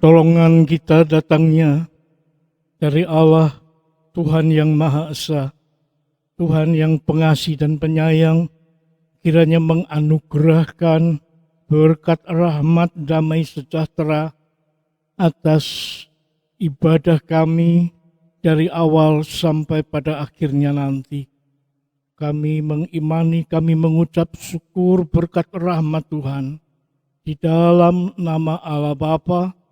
Pertolongan kita datangnya dari Allah, Tuhan yang Maha Esa, Tuhan yang pengasih dan penyayang, kiranya menganugerahkan berkat rahmat damai sejahtera atas ibadah kami dari awal sampai pada akhirnya nanti. Kami mengimani, kami mengucap syukur berkat rahmat Tuhan di dalam nama Allah Bapa,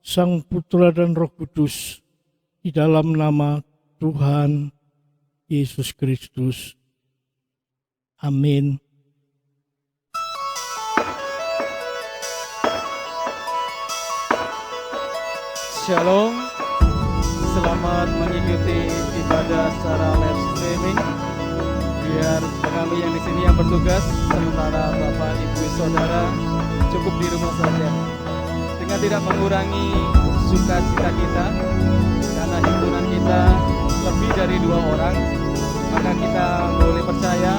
Sang Putra dan Roh Kudus, di dalam nama Tuhan Yesus Kristus. Amin. Shalom, selamat mengikuti ibadah secara live streaming. Biar kami yang di sini yang bertugas, sementara Bapak, Ibu, Saudara cukup di rumah saja, dengan tidak mengurangi sukacita kita, karena himpunan kita lebih dari 2 orang, maka kita boleh percaya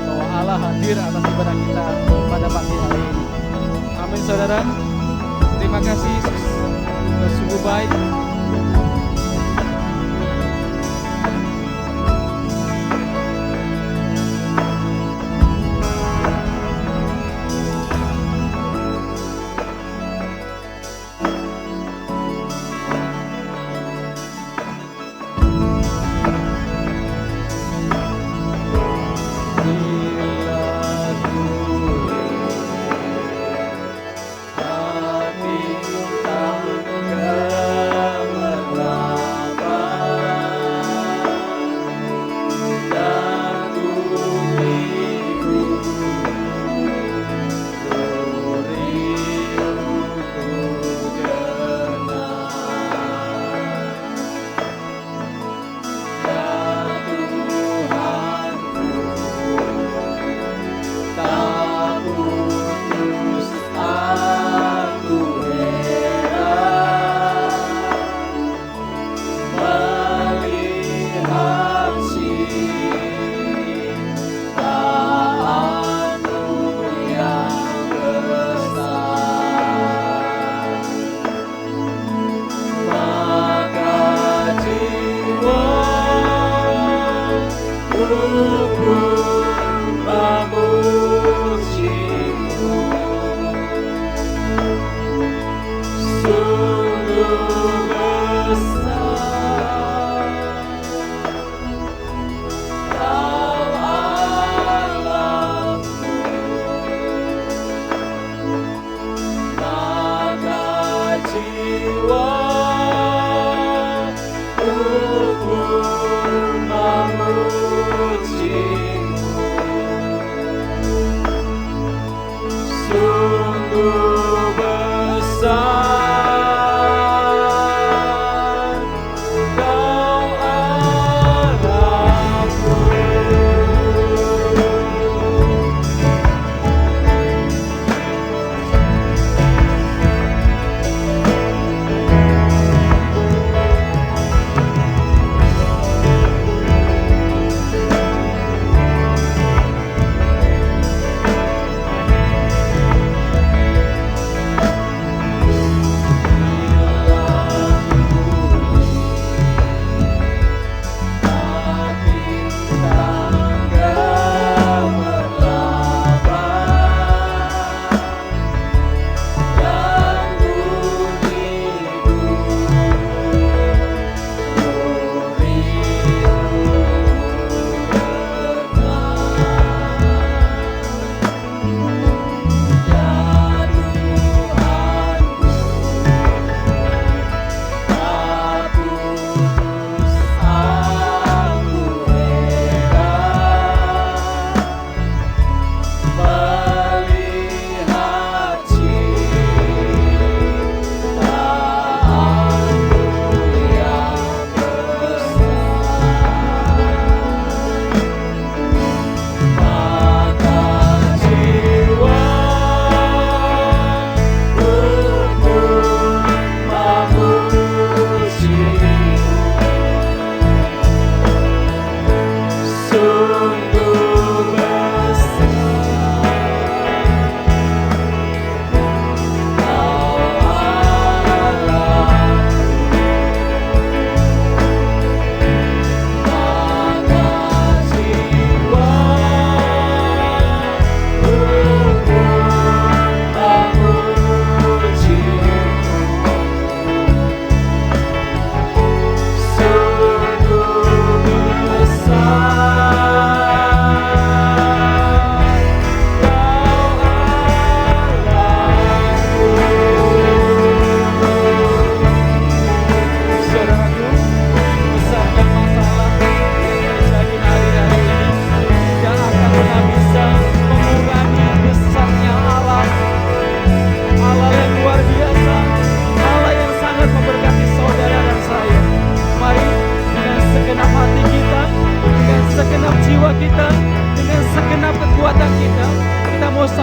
bahwa Allah hadir atas ibadah kita pada pagi hari ini. Amin, saudara. Terima kasih, sungguh baik. Hatiku tak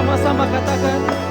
sama-sama katakan.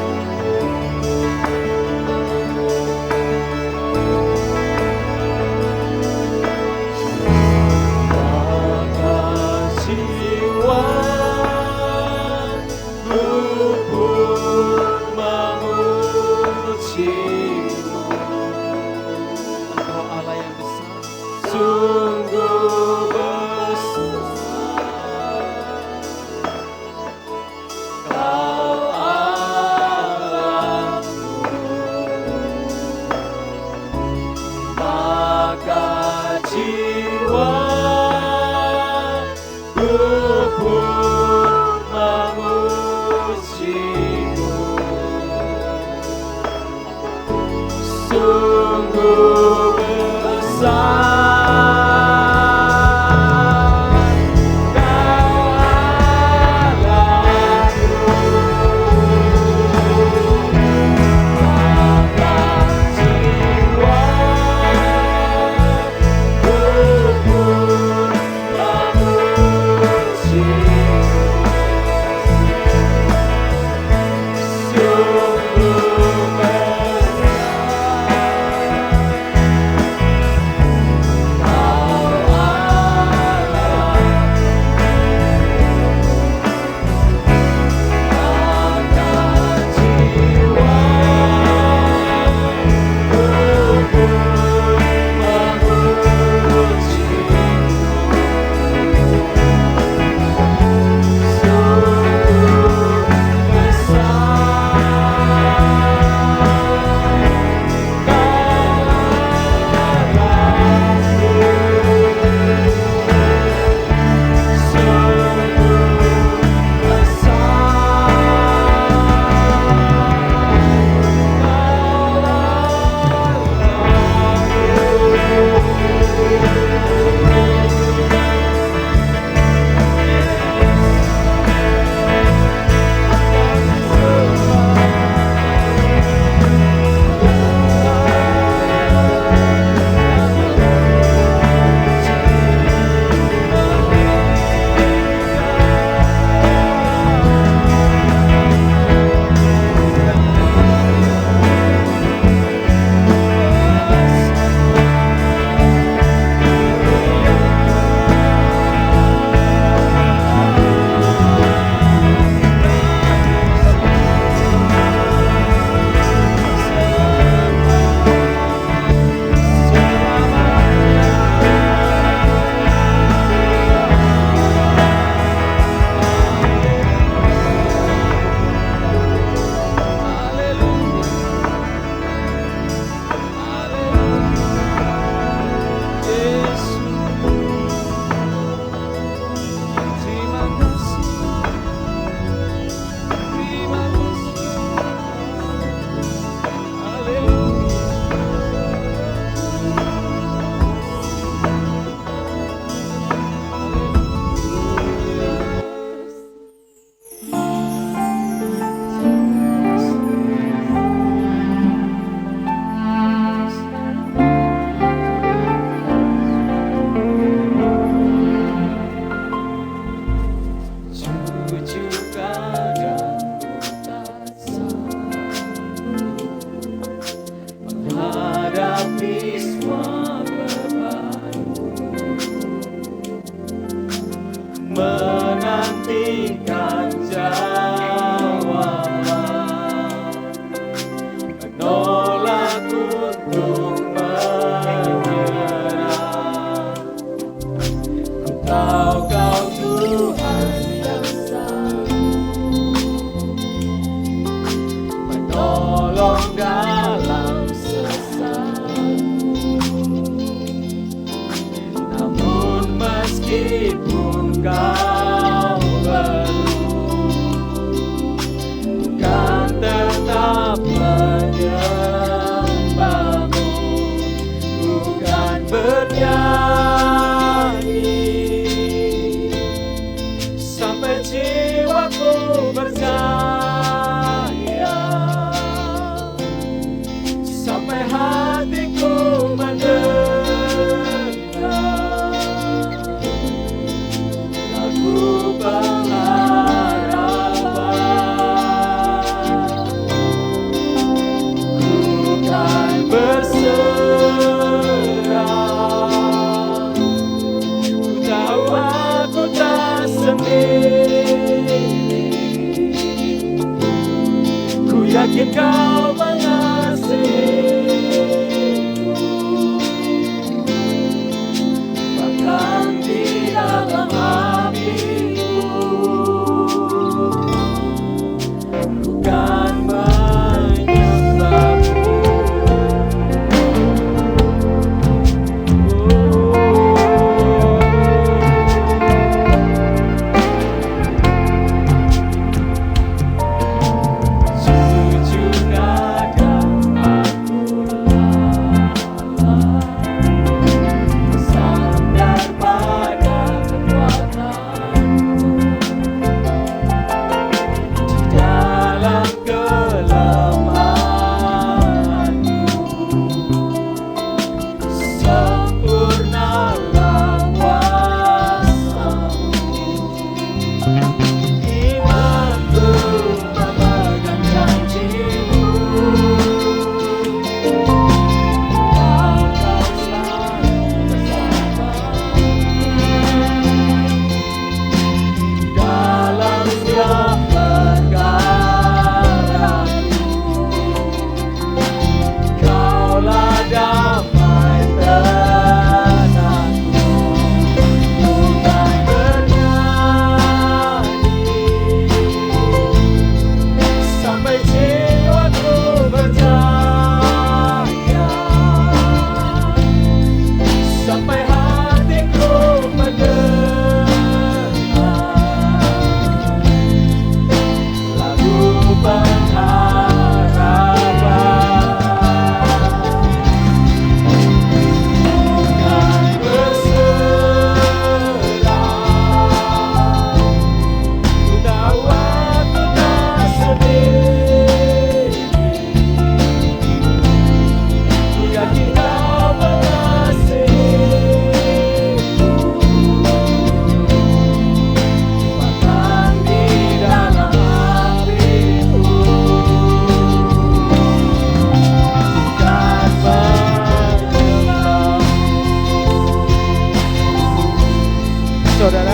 Saudara,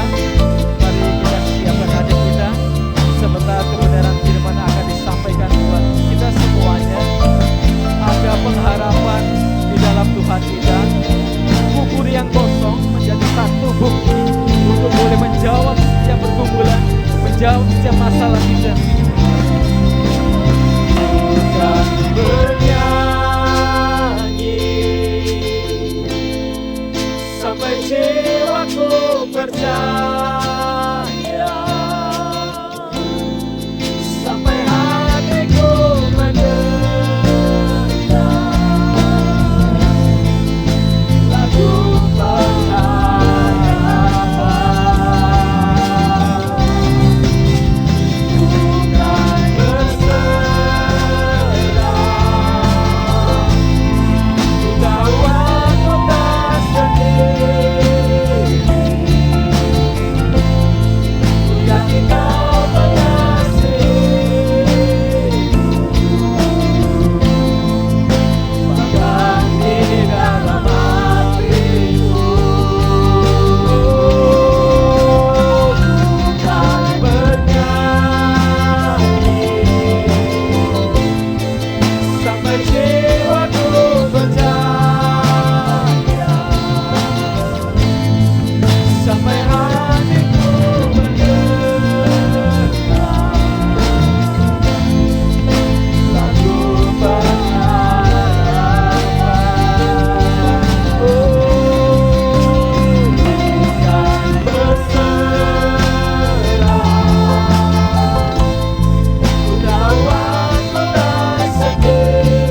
mari kita siapkan hati kita. Sebentar kebenaran firman akan disampaikan buat kita semuanya. Ada pengharapan di dalam Tuhan kita. Kubur yang kosong menjadi satu bukti untuk boleh menjawab setiap pergumulan, menjawab setiap masalah kita. Bukan bernyanyi sampai jiwaku percaya, sampai hatiku mendengar lagu pengharapan. Bukan berserah, ku tahu aku tak sendiri. Ku yakin Kau mengasihiku, bahkan di dalam hatiku. Bukan bernyanyi sampai jiwaku percaya, sampai hatiku mendengar lagu pengharapan. Bukan berserah, ku tahu aku tak sendiri.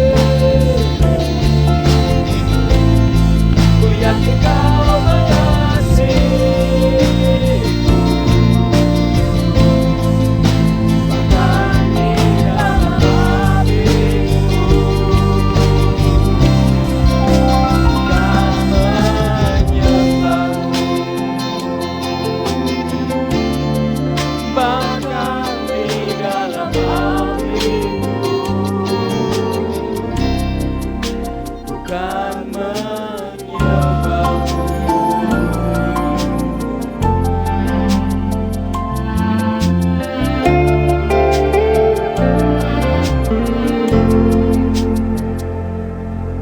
Ku yakin Kau mengasihiku, bahkan di dalam hatiku. Bukan menyembahmu, bahkan di dalam hatiku. Bukan menyembahmu.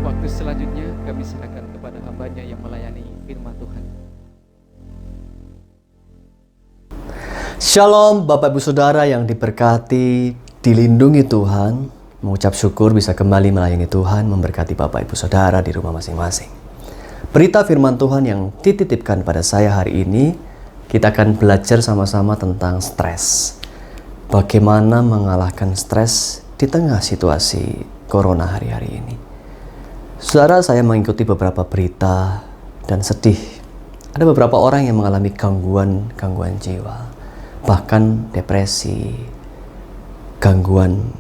Waktu selanjutnya kami serahkan kepada hamba-Nya yang melayani firman Tuhan. Shalom Bapak Ibu Saudara yang diberkati, dilindungi Tuhan. Mengucap syukur bisa kembali melayani Tuhan, memberkati Bapak Ibu Saudara di rumah masing-masing. Berita firman Tuhan yang dititipkan pada saya hari ini, kita akan belajar sama-sama tentang stres. Bagaimana mengalahkan stres di tengah situasi corona hari-hari ini. Saudara, saya mengikuti beberapa berita dan sedih. Ada beberapa orang yang mengalami gangguan jiwa, bahkan depresi, gangguan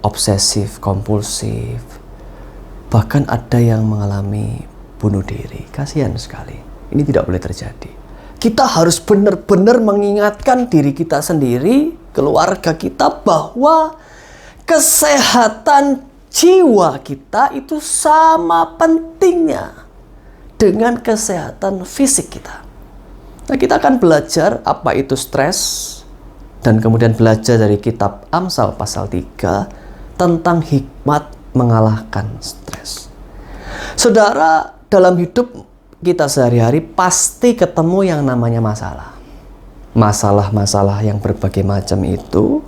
obsesif, kompulsif, bahkan ada yang mengalami bunuh diri. Kasihan sekali. Ini tidak boleh terjadi. Kita harus benar-benar mengingatkan diri kita sendiri, keluarga kita, bahwa kesehatan jiwa kita itu sama pentingnya dengan kesehatan fisik kita. Nah, kita akan belajar apa itu stres, dan kemudian belajar dari kitab Amsal pasal 3 tentang hikmat mengalahkan stres. Saudara, dalam hidup kita sehari-hari pasti ketemu yang namanya masalah. Masalah-masalah yang berbagai macam itu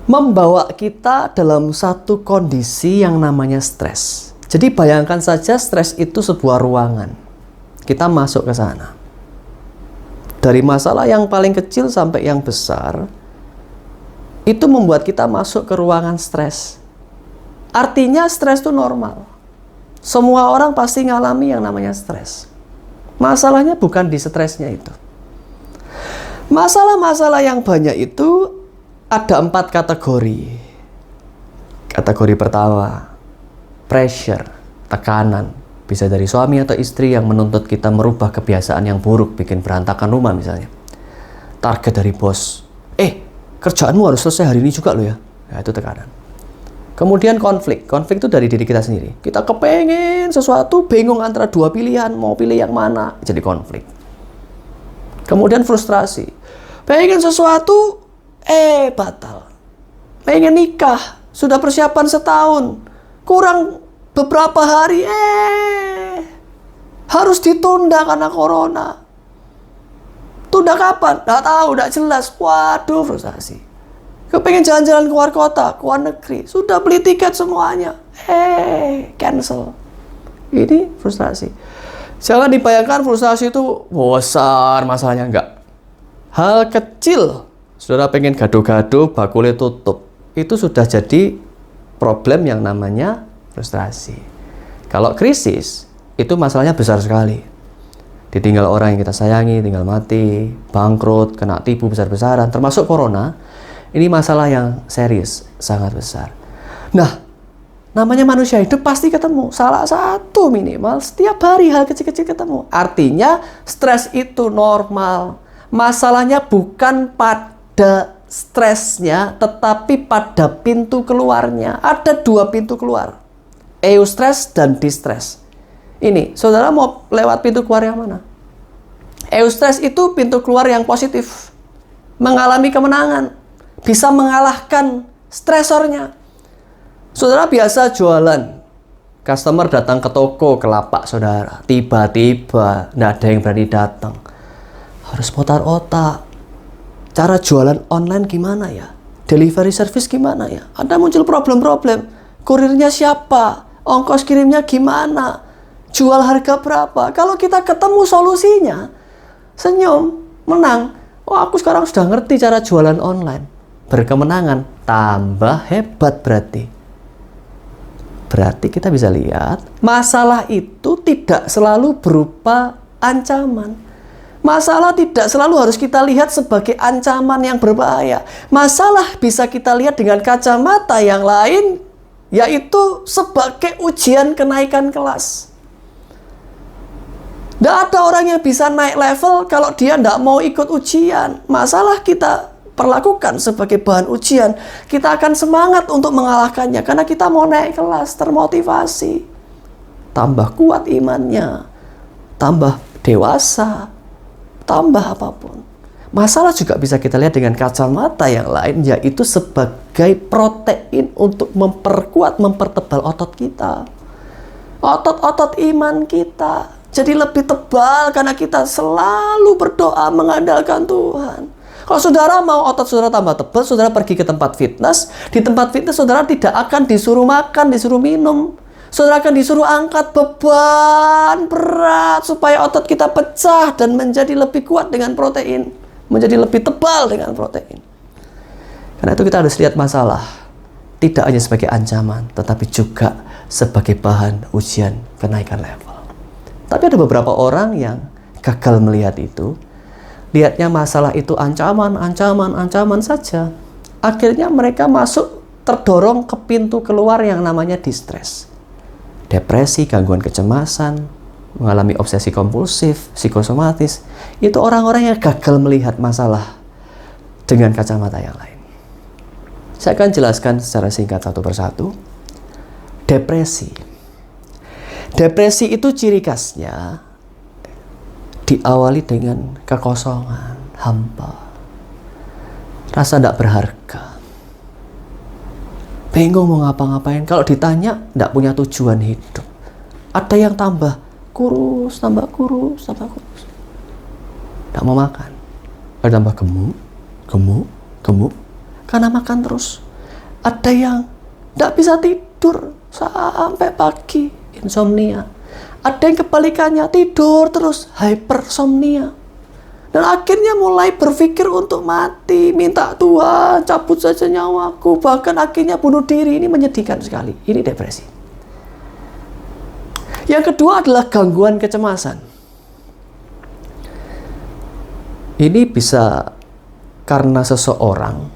membawa kita dalam satu kondisi yang namanya stres. Jadi bayangkan saja stres itu sebuah ruangan. Kita masuk ke sana. Dari masalah yang paling kecil sampai yang besar, itu membuat kita masuk ke ruangan stres. Artinya stres itu normal. Semua orang pasti ngalami yang namanya stres. Masalahnya bukan di stresnya itu. Masalah-masalah yang banyak itu ada 4 kategori. Kategori pertama, pressure, tekanan. Bisa dari suami atau istri yang menuntut kita merubah kebiasaan yang buruk, bikin berantakan rumah misalnya. Target dari bos, kerjaanmu harus selesai hari ini juga loh ya. Itu tekanan. Kemudian konflik. Konflik itu dari diri kita sendiri. Kita kepengen sesuatu, bingung antara 2 pilihan, mau pilih yang mana, jadi konflik. Kemudian frustrasi. Pengen sesuatu, batal. Pengen nikah, sudah persiapan setahun. Kurang beberapa hari, harus ditunda karena corona. Tunda kapan? Nggak tahu, nggak jelas. Waduh, frustasi. Kepengen jalan-jalan keluar kota, keluar negeri. Sudah beli tiket semuanya. Cancel. Ini frustrasi. Jangan dibayangkan frustasi itu besar masalahnya, enggak. Hal kecil, saudara pengen gado-gado, bakulnya tutup. Itu sudah jadi problem yang namanya frustrasi. Kalau krisis, itu masalahnya besar sekali. Ditinggal orang yang kita sayangi, tinggal mati, bangkrut, kena tipu besar-besaran, termasuk corona. Ini masalah yang serius, sangat besar. Nah, namanya manusia hidup pasti ketemu. Salah satu minimal, setiap hari hal kecil-kecil ketemu. Artinya, stres itu normal. Masalahnya bukan pada stresnya, tetapi pada pintu keluarnya. Ada 2 pintu keluar. Eustress dan distress. Ini, saudara mau lewat pintu keluar yang mana? Eustress itu pintu keluar yang positif. Mengalami kemenangan. Bisa mengalahkan stresornya. Saudara biasa jualan. Customer datang ke toko, ke lapak saudara. Tiba-tiba, nggak ada yang berani datang. Harus putar otak. Cara jualan online gimana ya? Delivery service gimana ya? Ada muncul problem-problem. Kurirnya siapa? Ongkos kirimnya gimana? Jual harga berapa? Kalau kita ketemu solusinya, senyum, menang. Oh, aku sekarang sudah ngerti cara jualan online. Berkemenangan, tambah hebat berarti. Berarti kita bisa lihat, masalah itu tidak selalu berupa ancaman. Masalah tidak selalu harus kita lihat sebagai ancaman yang berbahaya. Masalah bisa kita lihat dengan kacamata yang lain, yaitu sebagai ujian kenaikan kelas. Tidak ada orang yang bisa naik level kalau dia tidak mau ikut ujian. Masalah kita perlakukan sebagai bahan ujian. Kita akan semangat untuk mengalahkannya karena kita mau naik kelas, termotivasi. Tambah kuat imannya, tambah dewasa, tambah apapun. Masalah juga bisa kita lihat dengan kacamata yang lain, yaitu sebagai protein untuk memperkuat, mempertebal otot kita. Otot-otot iman kita jadi lebih tebal karena kita selalu berdoa mengandalkan Tuhan. Kalau saudara mau otot saudara tambah tebal, saudara pergi ke tempat fitness. Di tempat fitness saudara tidak akan disuruh makan, disuruh minum. Saudara akan disuruh angkat beban berat supaya otot kita pecah dan menjadi lebih kuat dengan protein. Menjadi lebih tebal dengan protein. Karena itu kita harus lihat masalah tidak hanya sebagai ancaman, tetapi juga sebagai bahan ujian kenaikan level. Tapi ada beberapa orang yang gagal melihat itu. Lihatnya masalah itu ancaman saja. Akhirnya mereka masuk terdorong ke pintu keluar yang namanya distress. Depresi, gangguan kecemasan, mengalami obsesi kompulsif, psikosomatis. Itu orang-orang yang gagal melihat masalah dengan kacamata yang lain. Saya akan jelaskan secara singkat satu persatu. Depresi. Depresi itu ciri khasnya diawali dengan kekosongan, hampa, rasa tidak berharga, bingung mau ngapa-ngapain. Kalau ditanya, tidak punya tujuan hidup. Ada yang tambah kurus, tidak mau makan. Ada tambah gemuk, karena makan terus. Ada yang tidak bisa tidur sampai pagi, insomnia. Ada yang kebalikannya, tidur terus, hypersomnia. Dan akhirnya mulai berpikir untuk mati, minta Tuhan, cabut saja nyawaku, bahkan akhirnya bunuh diri. Ini menyedihkan sekali. Ini depresi. Yang kedua adalah gangguan kecemasan. Ini bisa karena seseorang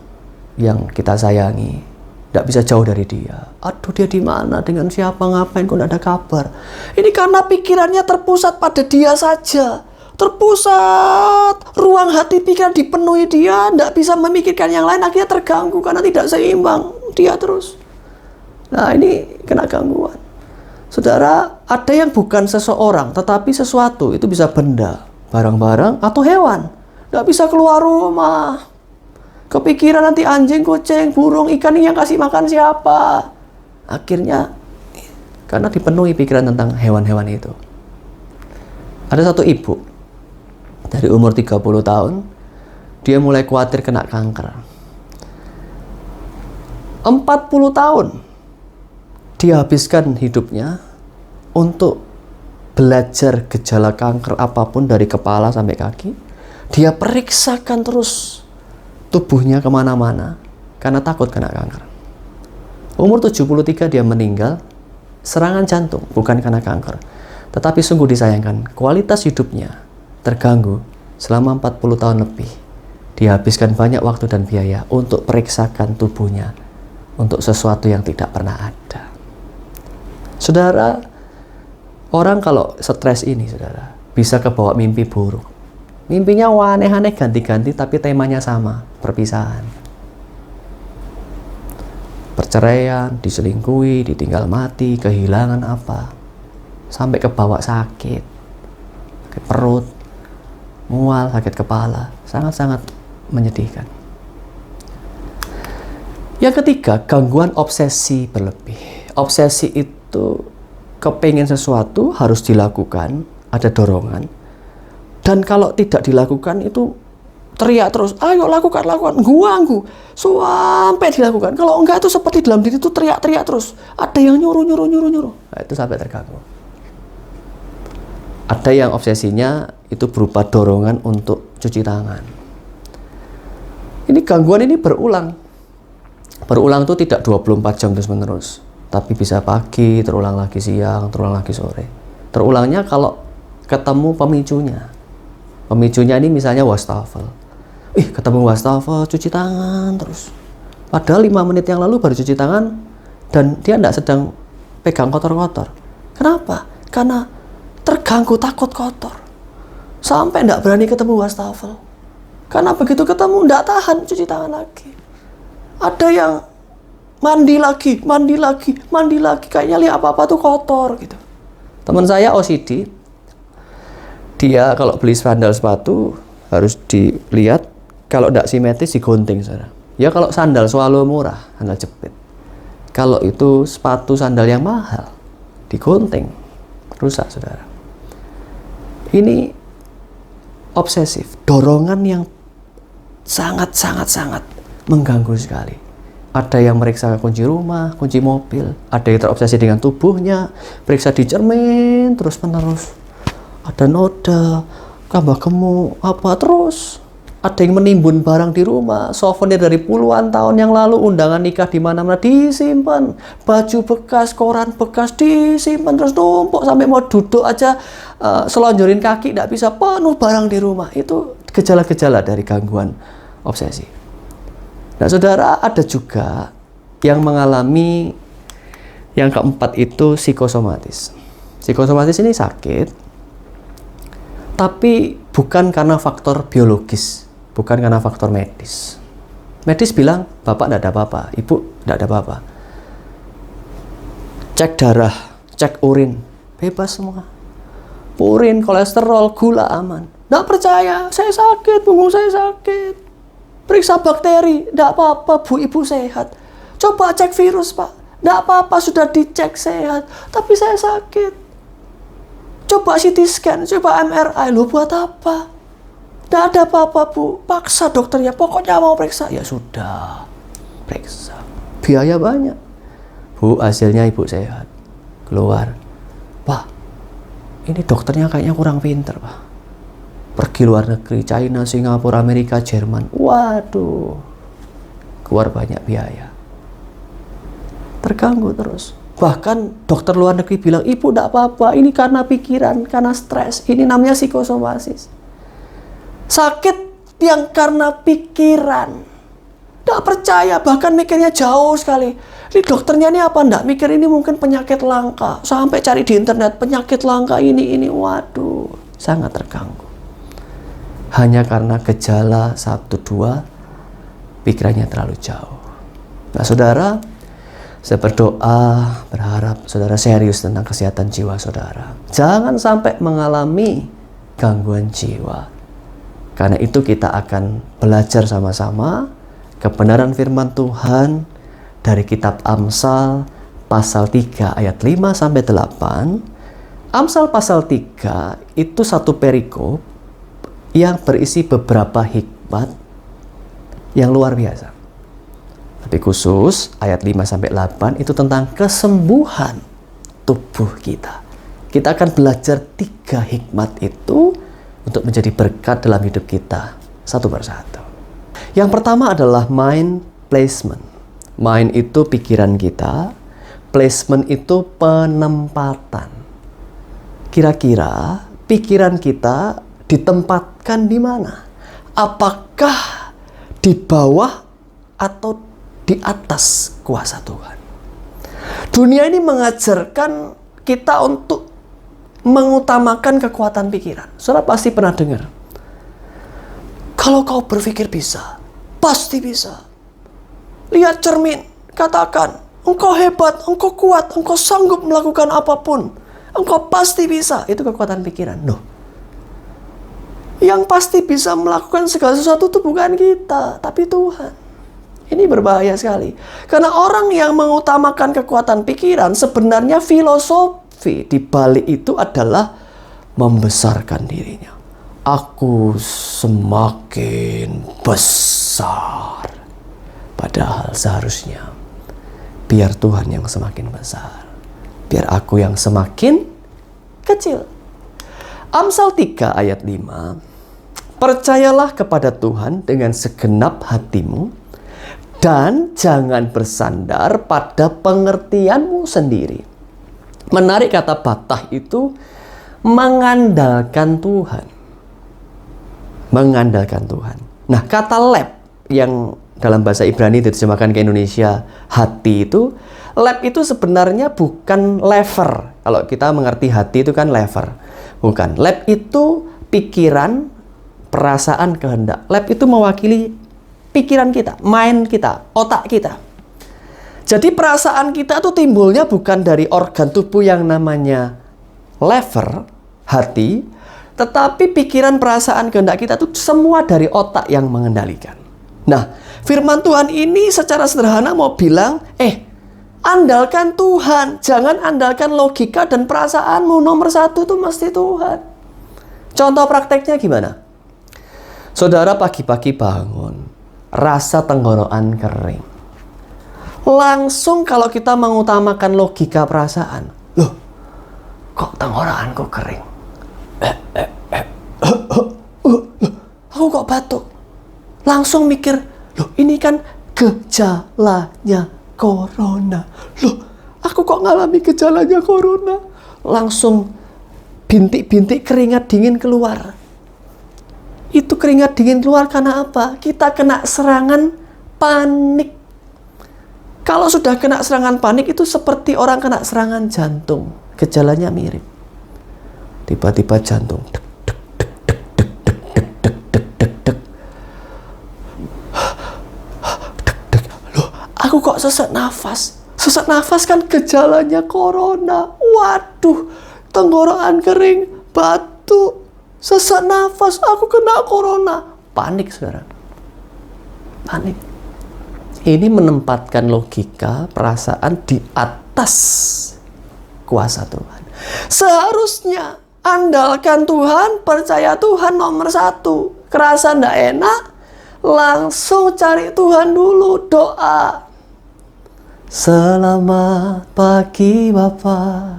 yang kita sayangi, tidak bisa jauh dari dia. Aduh, dia di mana? Dengan siapa? Ngapain? Kok tidak ada kabar? Ini karena pikirannya terpusat pada dia saja. Terpusat. Ruang hati pikiran dipenuhi dia. Tidak bisa memikirkan yang lain. Akhirnya terganggu karena tidak seimbang. Dia terus. Nah, ini kena gangguan. Saudara, ada yang bukan seseorang, tetapi sesuatu. Itu bisa benda, barang-barang, atau hewan. nggak bisa keluar rumah. Kepikiran nanti anjing, kucing, burung, ikan ini yang kasih makan siapa. Akhirnya karena dipenuhi pikiran tentang hewan-hewan itu. Ada satu ibu dari umur 30 tahun, dia mulai khawatir kena kanker. 40 tahun dia habiskan hidupnya untuk belajar gejala kanker apapun dari kepala sampai kaki. Dia periksakan terus tubuhnya kemana-mana karena takut kena kanker. Umur 73 dia meninggal serangan jantung, bukan karena kanker. Tetapi sungguh disayangkan, kualitas hidupnya terganggu selama 40 tahun lebih. Dia habiskan banyak waktu dan biaya untuk periksakan tubuhnya untuk sesuatu yang tidak pernah ada. Saudara, orang kalau stres ini, saudara, bisa kebawa mimpi buruk. Mimpinya aneh-aneh, ganti-ganti, tapi temanya sama, perpisahan. Perceraian, diselingkuhi, ditinggal mati, kehilangan apa. Sampai kebawa sakit perut, mual, sakit kepala. Sangat-sangat menyedihkan. Yang ketiga, gangguan obsesi berlebih. Obsesi itu kepengen sesuatu harus dilakukan, ada dorongan. Dan kalau tidak dilakukan itu teriak terus, ayo lakukan, ganggu, sampai dilakukan. Kalau enggak itu seperti dalam diri itu teriak-teriak terus. Ada yang nyuruh. Nah, itu sampai terganggu. Ada yang obsesinya itu berupa dorongan untuk cuci tangan. Ini gangguan ini berulang. Berulang itu tidak 24 jam terus-menerus. Tapi bisa pagi, terulang lagi siang, terulang lagi sore. Terulangnya kalau ketemu pemicunya. Pemicunya ini misalnya wastafel. Ketemu wastafel, cuci tangan terus. Padahal 5 menit yang lalu baru cuci tangan dan dia tidak sedang pegang kotor-kotor. Kenapa? Karena terganggu, takut kotor. Sampai tidak berani ketemu wastafel. Karena begitu ketemu tidak tahan cuci tangan lagi. Ada yang mandi lagi. Kayaknya lihat apa-apa tuh kotor gitu. Teman saya OCD. Dia kalau beli sandal sepatu harus dilihat kalau tidak simetris digunting, saudara. Ya kalau sandal swallow murah, sandal jepit. Kalau itu sepatu sandal yang mahal, digunting, rusak, saudara. Ini obsesif, dorongan yang sangat mengganggu sekali. Ada yang meriksa kunci rumah, kunci mobil, ada yang terobsesi dengan tubuhnya, periksa di cermin terus-menerus. Ada noda, tambah gemuk, apa terus. Ada yang menimbun barang di rumah, souvenir dari puluhan tahun yang lalu, undangan nikah di mana-mana disimpan, baju bekas, koran bekas disimpan terus numpuk sampai mau duduk aja selonjorin kaki tidak bisa, penuh barang di rumah. Itu gejala-gejala dari gangguan obsesi. Nah, saudara, ada juga yang mengalami yang keempat itu psikosomatis. Psikosomatis ini sakit. Tapi bukan karena faktor biologis, bukan karena faktor medis. Medis bilang, bapak tidak ada apa-apa, ibu tidak ada apa-apa. Cek darah, cek urin, bebas semua. Urin, kolesterol, gula aman. Tidak percaya, saya sakit, punggung saya sakit. Periksa bakteri, tidak apa-apa, bu, ibu sehat. Coba cek virus, pak, tidak apa-apa, sudah dicek sehat. Tapi saya sakit. Coba CT scan, coba MRI, lo buat apa? Tidak ada apa-apa, bu. Paksa dokternya, pokoknya mau periksa. Ya sudah, periksa. Biaya banyak. Bu, hasilnya ibu sehat. Keluar. Pak, ini dokternya kayaknya kurang pinter, pak. Pergi luar negeri, China, Singapura, Amerika, Jerman. Waduh, keluar banyak biaya. Terganggu terus. Bahkan dokter luar negeri bilang, ibu tidak apa-apa, ini karena pikiran, karena stres. Ini namanya psikosomasis. Sakit yang karena pikiran. Tidak percaya, bahkan mikirnya jauh sekali. Ini dokternya ini apa enggak? Mikir ini mungkin penyakit langka. Sampai cari di internet, penyakit langka ini. Waduh, sangat terganggu. Hanya karena gejala 1-2, pikirannya terlalu jauh. Nah, saudara, saya berdoa, berharap saudara serius tentang kesehatan jiwa saudara. Jangan sampai mengalami gangguan jiwa. Karena itu kita akan belajar sama-sama kebenaran firman Tuhan dari kitab Amsal pasal 3 ayat 5 sampai 8. Amsal pasal 3 itu satu perikop yang berisi beberapa hikmat yang luar biasa. Tapi khusus ayat 5 sampai 8 itu tentang kesembuhan tubuh kita. Kita akan belajar 3 hikmat itu untuk menjadi berkat dalam hidup kita satu persatu. Yang pertama adalah mind placement. Mind itu pikiran kita, placement itu penempatan. Kira-kira pikiran kita ditempatkan di mana? Apakah di bawah atau di atas kuasa Tuhan? Dunia ini mengajarkan kita untuk mengutamakan kekuatan pikiran. Saudara pasti pernah dengar, kalau kau berpikir bisa, pasti bisa. Lihat cermin, katakan, engkau hebat, engkau kuat, engkau sanggup melakukan apapun. Engkau pasti bisa. Itu kekuatan pikiran. Loh, yang pasti bisa melakukan segala sesuatu itu bukan kita, tapi Tuhan. Ini berbahaya sekali. Karena orang yang mengutamakan kekuatan pikiran, sebenarnya filosofi di balik itu adalah membesarkan dirinya. Aku semakin besar. Padahal seharusnya biar Tuhan yang semakin besar. Biar aku yang semakin kecil. Amsal 3 ayat 5. Percayalah kepada Tuhan dengan segenap hatimu dan jangan bersandar pada pengertianmu sendiri. Menarik, kata batah itu mengandalkan Tuhan. Mengandalkan Tuhan. Nah, kata lab yang dalam bahasa Ibrani diterjemahkan ke Indonesia hati itu, lab itu sebenarnya bukan lever. Kalau kita mengerti hati itu kan lever. Bukan. Lab itu pikiran, perasaan, kehendak. Lab itu mewakili pikiran kita, mind kita, otak kita. Jadi perasaan kita itu timbulnya bukan dari organ tubuh yang namanya lever, hati, tetapi pikiran, perasaan, kehendak kita itu semua dari otak yang mengendalikan. Nah, firman Tuhan ini secara sederhana mau bilang, andalkan Tuhan, jangan andalkan logika dan perasaanmu. Nomor satu itu mesti Tuhan. Contoh prakteknya gimana? Saudara pagi-pagi bangun, rasa tenggorokan kering. Langsung kalau kita mengutamakan logika perasaan, loh, kok tenggorokanku kering? Aku kok batuk? Langsung mikir, loh ini kan gejalanya corona. Loh, aku kok ngalami gejalanya corona? Langsung bintik-bintik keringat dingin keluar. Itu keringat dingin keluar karena apa? Kita kena serangan panik. Kalau sudah kena serangan panik itu seperti orang kena serangan jantung. Gejalanya mirip. Tiba-tiba jantung dek dek dek dek dek dek dek dek dek dek. Dek dek. Loh, aku kok sesak nafas? Sesak nafas kan gejalanya corona. Waduh, tenggorokan kering, batuk, sesak nafas, aku kena corona. Panik, saudara. Panik. Ini menempatkan logika, perasaan di atas kuasa Tuhan. Seharusnya andalkan Tuhan, percaya Tuhan nomor satu. Kerasa ndak enak, langsung cari Tuhan dulu, doa. Selamat pagi Bapa,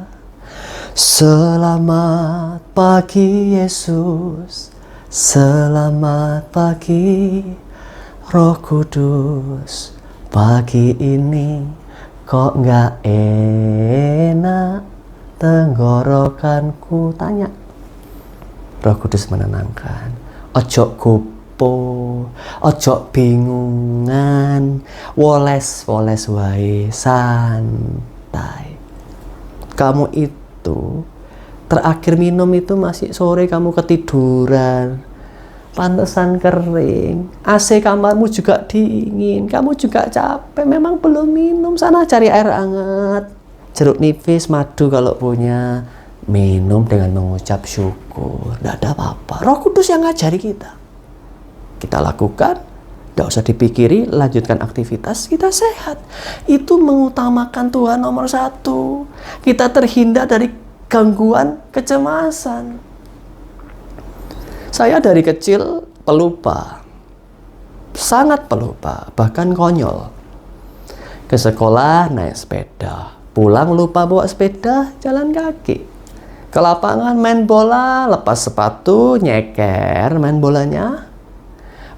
selamat pagi Yesus, selamat pagi Roh Kudus. Pagi ini kok nggak enak tenggorokanku, tanya. Roh Kudus menenangkan. Ojo gopo, ojo bingungan, woles wae, santai. Kamu itu terakhir minum itu masih sore, kamu ketiduran. Pantesan kering, AC kamarmu juga dingin, kamu juga capek, memang belum minum. Sana cari air hangat, jeruk nipis, madu kalau punya, minum dengan mengucap syukur. Tidak ada apa-apa. Roh Kudus yang ngajari kita. kita lakukan, tidak usah dipikiri, lanjutkan aktivitas, kita sehat. Itu mengutamakan Tuhan nomor satu. Kita terhindar dari gangguan kecemasan. Saya dari kecil pelupa, sangat pelupa, bahkan konyol. Ke sekolah naik sepeda, pulang lupa bawa sepeda, jalan kaki. Ke lapangan main bola, lepas sepatu, nyeker main bolanya.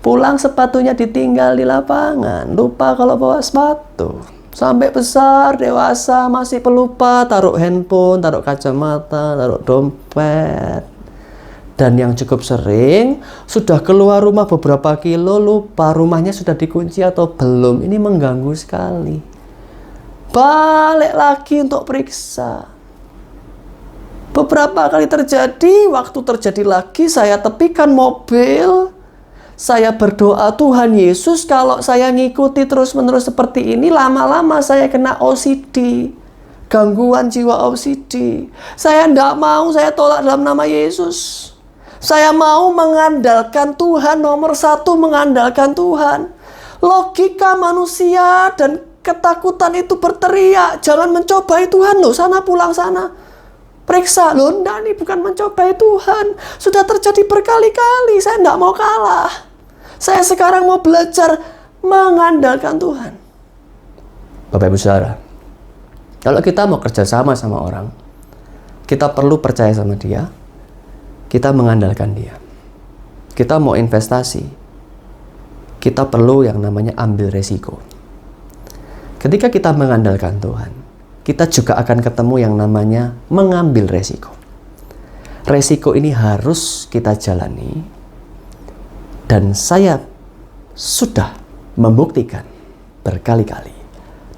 Pulang sepatunya ditinggal di lapangan, lupa kalau bawa sepatu. Sampai besar, dewasa, masih pelupa, taruh handphone, taruh kacamata, taruh dompet. Dan yang cukup sering, sudah keluar rumah beberapa kilo, lupa rumahnya sudah dikunci atau belum. Ini mengganggu sekali. Balik lagi untuk periksa. Beberapa kali terjadi, waktu terjadi lagi, saya tepikan mobil. Saya berdoa, Tuhan Yesus, kalau saya ngikuti terus-menerus seperti ini, lama-lama saya kena OCD. Gangguan jiwa OCD. Saya tidak mau, saya tolak dalam nama Yesus. Saya mau mengandalkan Tuhan, nomor satu mengandalkan Tuhan. Logika manusia dan ketakutan itu berteriak, jangan mencobai Tuhan loh, sana pulang sana. Periksa loh, enggak, ini bukan mencobai Tuhan. Sudah terjadi berkali-kali, saya tidak mau kalah. Saya sekarang mau belajar mengandalkan Tuhan. Bapak Ibu Saudara, kalau kita mau kerjasama sama orang, kita perlu percaya sama dia, kita mengandalkan dia. Kita mau investasi, kita perlu yang namanya ambil resiko. Ketika kita mengandalkan Tuhan, kita juga akan ketemu yang namanya mengambil resiko. Resiko ini harus kita jalani. Dan saya sudah membuktikan berkali-kali,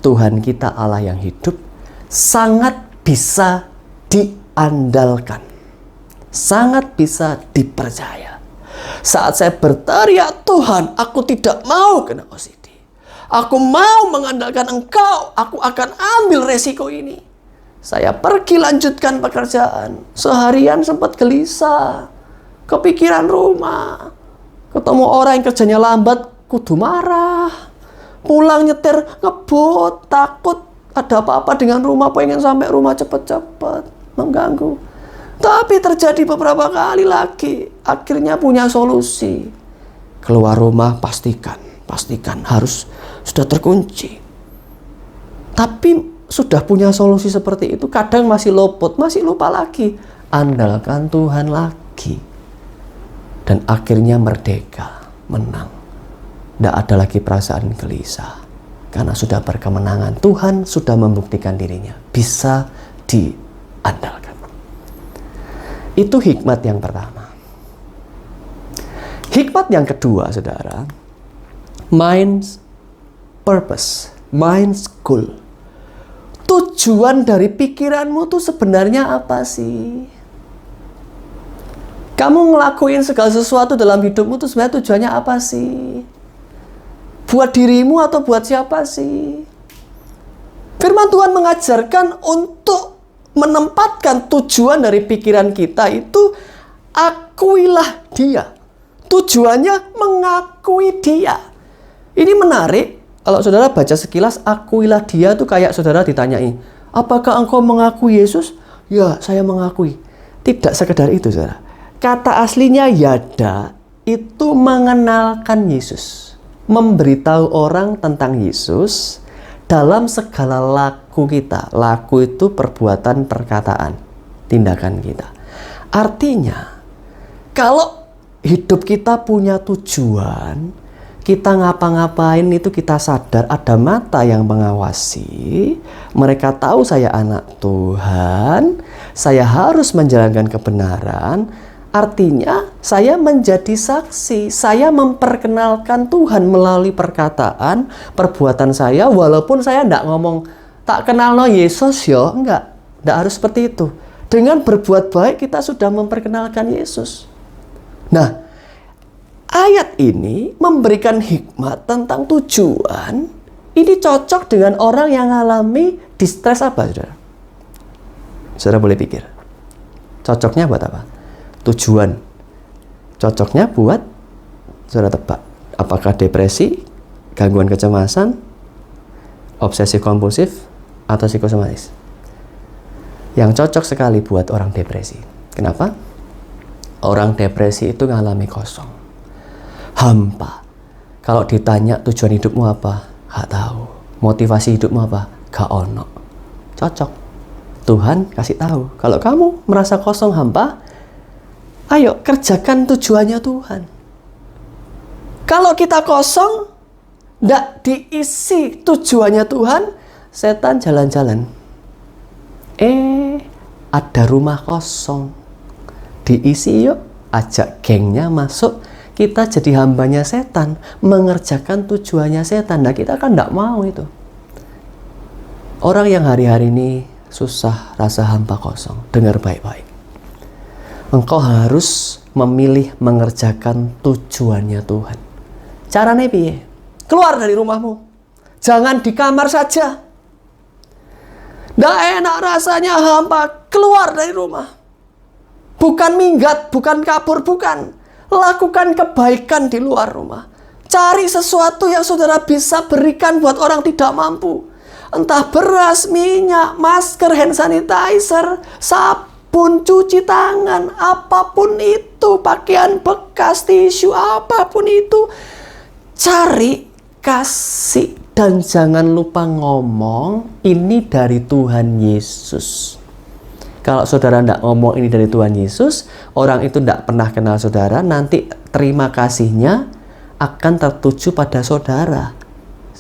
Tuhan kita Allah yang hidup sangat bisa diandalkan, sangat bisa dipercaya. Saat saya berteriak, Tuhan, aku tidak mau kena OCD. Aku mau mengandalkan Engkau, aku akan ambil resiko ini. Saya pergi lanjutkan pekerjaan. Seharian sempat gelisah, kepikiran rumah. Ketemu orang yang kerjanya lambat, kudu marah. Pulang nyetir, ngebut, takut ada apa-apa dengan rumah, pengen sampai rumah cepet-cepet, mengganggu. Tapi terjadi beberapa kali lagi, akhirnya punya solusi. Keluar rumah, pastikan harus sudah terkunci. Tapi sudah punya solusi seperti itu, kadang masih luput, masih lupa lagi. Andalkan Tuhan lagi. Dan akhirnya merdeka, menang. Tidak ada lagi perasaan gelisah. Karena sudah berkemenangan. Tuhan sudah membuktikan dirinya. Bisa diandalkan. Itu hikmat yang pertama. Hikmat yang kedua, saudara. Mind's purpose. Mind's goal. Tujuan dari pikiranmu tuh sebenarnya apa sih? Kamu ngelakuin segala sesuatu dalam hidupmu itu sebenarnya tujuannya apa sih? Buat dirimu atau buat siapa sih? Firman Tuhan mengajarkan untuk menempatkan tujuan dari pikiran kita itu, akuilah dia. Tujuannya mengakui dia. Ini menarik. Kalau saudara baca sekilas, akuilah dia itu kayak saudara ditanyai, apakah engkau mengakui Yesus? Ya, saya mengakui. Tidak sekedar itu, saudara. Kata aslinya yada itu mengenalkan Yesus. Memberitahu orang tentang Yesus dalam segala laku kita. Laku itu perbuatan, perkataan, tindakan kita. Artinya, kalau hidup kita punya tujuan, kita ngapa-ngapain itu kita sadar ada mata yang mengawasi. Mereka tahu saya anak Tuhan, saya harus menjalankan kebenaran. Artinya saya menjadi saksi, saya memperkenalkan Tuhan melalui perkataan, perbuatan saya, walaupun saya tidak ngomong, tak kenal no Yesus yo, enggak harus seperti itu. Dengan berbuat baik kita sudah memperkenalkan Yesus. Nah, ayat ini memberikan hikmat tentang tujuan. Ini cocok dengan orang yang mengalami distress apa, saudara? Saudara boleh pikir, cocoknya buat apa? Tujuan. Cocoknya buat Saudara tebak, apakah depresi, gangguan kecemasan, obsesif kompulsif, atau psikosomatis? Yang cocok sekali buat orang depresi. Kenapa? Orang depresi itu ngalami kosong, hampa. Kalau ditanya tujuan hidupmu apa, gak tahu. Motivasi hidupmu apa, gak ono. Cocok. Tuhan kasih tahu. Kalau kamu merasa kosong, hampa, ayo kerjakan tujuannya Tuhan. Kalau kita kosong, ndak diisi tujuannya Tuhan, setan jalan-jalan. Ada rumah kosong, diisi yuk, ajak gengnya masuk, kita jadi hambanya setan, mengerjakan tujuannya setan. Nah, kita kan ndak mau itu. Orang yang hari-hari ini susah rasa hampa kosong, dengar baik-baik. Engkau harus memilih mengerjakan tujuannya Tuhan. Caranya piye? Keluar dari rumahmu. Jangan di kamar saja. Nggak enak rasanya hampa, keluar dari rumah. Bukan minggat, bukan kabur, bukan. Lakukan kebaikan di luar rumah. Cari sesuatu yang saudara bisa berikan buat orang tidak mampu. Entah beras, minyak, masker, hand sanitizer, sabun, cuci tangan, apapun itu, pakaian bekas, tisu, apapun itu. Cari, kasih, dan jangan lupa ngomong, ini dari Tuhan Yesus. Kalau saudara tidak ngomong ini dari Tuhan Yesus, orang itu tidak pernah kenal saudara, nanti terima kasihnya akan tertuju pada saudara.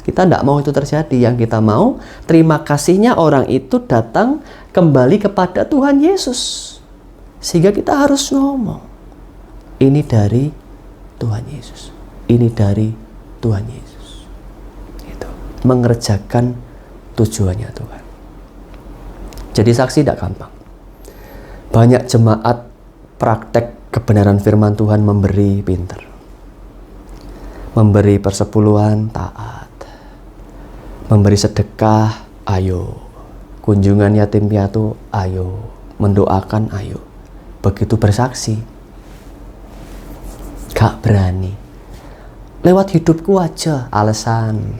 Kita tidak mau itu terjadi. Yang kita mau, terima kasihnya orang itu datang kembali kepada Tuhan Yesus. Sehingga kita harus ngomong, ini dari Tuhan Yesus. Ini dari Tuhan Yesus. Gitu. Mengerjakan tujuannya Tuhan. Jadi saksi tidak gampang. Banyak jemaat praktek kebenaran firman Tuhan memberi pinter. Memberi persepuluhan taat. Memberi sedekah, ayo. Kunjungan yatim piatu, ayo. Mendoakan, ayo. Begitu bersaksi, gak berani. Lewat hidupku aja, alasan.